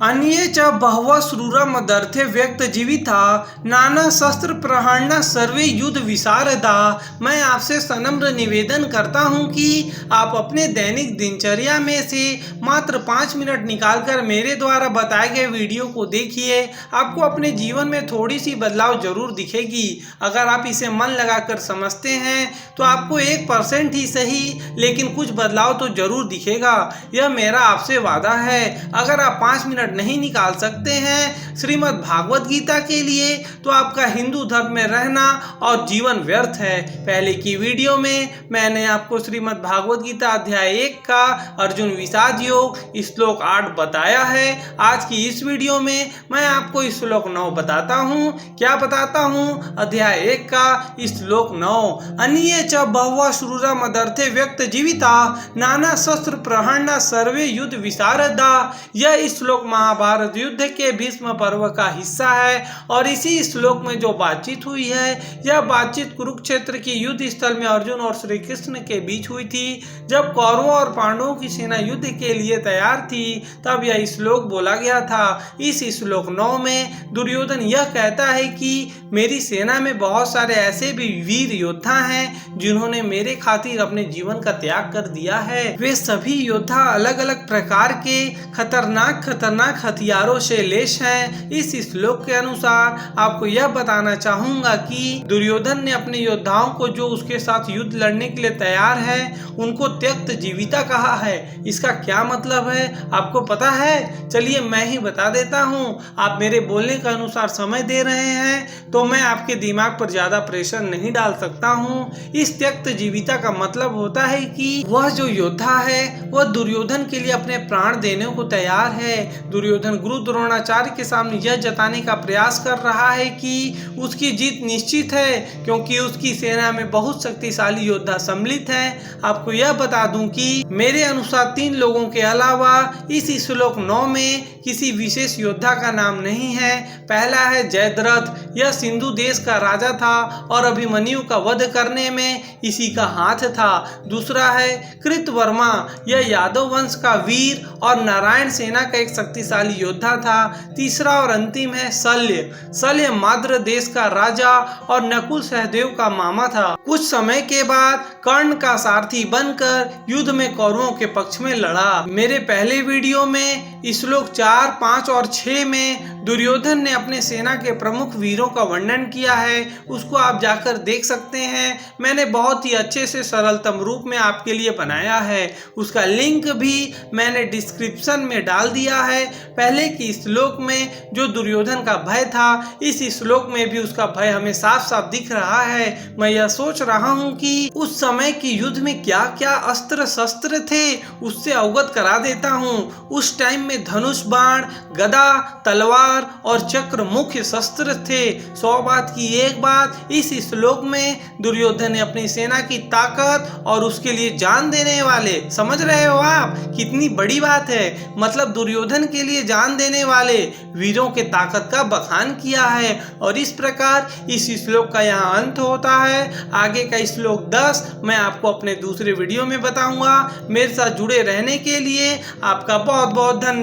अन्ये च बहवः शूरा मदर्थे व्यक्त जीविता नाना शस्त्र प्रहारना सर्वे युद्ध विशारदा। मैं आपसे सनम्र निवेदन करता हूं कि आप अपने दैनिक दिनचर्या में से मात्र 5 मिनट निकालकर मेरे द्वारा बताए गए वीडियो को देखिए। आपको अपने जीवन में थोड़ी सी बदलाव जरूर दिखेगी। अगर आप इसे मन लगाकर समझते हैं तो आपको 1% ही सही लेकिन कुछ बदलाव तो जरूर दिखेगा। यह मेरा आपसे वादा है। अगर आप 5 मिनट नहीं निकाल सकते हैं श्रीमद् भागवत गीता के लिए तो आपका हिंदू धर्म में रहना और जीवन व्यर्थ है। पहले की वीडियो में मैंने आपको श्रीमद् भागवत गीता अध्याय 1 का अर्जुन विषाद योग श्लोक 8 बताया है। आज की इस वीडियो में मैं आपको श्लोक 9 बताता हूँ। क्या बताता हूँ? अध्याय 1 का श्लोक 9। अन्ये च बहवः शूरा मदर्थे व्यक्त जीविता नाना शस्त्र प्रहरना सर्वे युद्ध विशारदा। यह श्लोक महाभारत युद्ध के भीष्म पर्व का हिस्सा है और इसी श्लोक में जो बातचीत हुई है यह बातचीत कुरुक्षेत्र की युद्ध स्थल में अर्जुन और श्री कृष्ण के बीच हुई थी। जब कौरवों और पांडवों की सेना युद्ध के लिए तैयार थी तब यह श्लोक बोला गया था। इस श्लोक 9 में दुर्योधन यह कहता है कि मेरी सेना में बहुत सारे ऐसे भी वीर योद्धा हैं जिन्होंने मेरे खातिर अपने जीवन का त्याग कर दिया है। वे सभी योद्धा अलग अलग प्रकार के खतरनाक हथियारों से लेस हैं। इस श्लोक के अनुसार आपको यह बताना चाहूंगा कि दुर्योधन ने अपने योद्धाओं को जो उसके साथ युद्ध लड़ने के लिए तैयार है उनको त्यक्त जीविता कहा है। इसका क्या मतलब है आपको पता है? चलिए मैं ही बता देता हूँ। आप मेरे बोलने के अनुसार समय दे रहे हैं तो मैं आपके दिमाग पर ज्यादा प्रेशर नहीं डाल सकता हूँ। इस त्यक्त जीविता का मतलब होता है कि वह जो योद्धा है वह दुर्योधन के लिए अपने प्राण देने को तैयार है। दुर्योधन गुरु द्रोणाचार्य के सामने यह जताने का प्रयास कर रहा है कि उसकी जीत निश्चित है क्योंकि उसकी सेना में बहुत शक्तिशाली योद्धा सम्मिलित हैं। आपको यह बता दूं कि मेरे अनुसार 3 लोगों के अलावा इस श्लोक 9 में किसी विशेष योद्धा का नाम नहीं है। पहला है जयद्रथ। यह सिंधु देश का राजा था और अभिमन्यु का वध करने में इसी का हाथ था। दूसरा है कृतवर्मा। यह यादव वंश का वीर और नारायण सेना का एक शक्तिशाली योद्धा था। तीसरा और अंतिम है शल्य। शल्य माद्र देश का राजा और नकुल सहदेव का मामा था। कुछ समय के बाद कर्ण का सारथी बनकर युद्ध में कौरवों के पक्ष में लड़ा। मेरे पहले वीडियो में श्लोक 4, 5 और 6 में दुर्योधन ने अपने सेना के प्रमुख वीरों का वर्णन किया है। उसको आप जाकर देख सकते हैं। मैंने बहुत ही अच्छे से सरलतम रूप में आपके लिए बनाया है। उसका लिंक भी मैंने डिस्क्रिप्शन में डाल दिया है। पहले की श्लोक में जो दुर्योधन का भय था इस श्लोक में भी उसका भय हमें साफ साफ दिख रहा है। मैं यह सोच रहा हूँ कि उस समय की युद्ध में क्या क्या अस्त्र शस्त्र थे उससे अवगत करा देता हूँ। उस टाइम में धनुष बाण, गदा, तलवार और चक्र मुख्य शस्त्र थे। 100 बात की एक बात, इस श्लोक में दुर्योधन ने अपनी सेना की ताकत और उसके लिए जान देने वाले, समझ रहे हो आप कितनी बड़ी बात है? मतलब दुर्योधन के लिए जान देने वाले वीरों के ताकत का बखान किया है। और इस प्रकार इस श्लोक का यहाँ अंत होता है। आगे का श्लोक 10 मैं आपको अपने दूसरे वीडियो में बताऊंगा। मेरे साथ जुड़े रहने के लिए आपका बहुत बहुत धन्यवाद।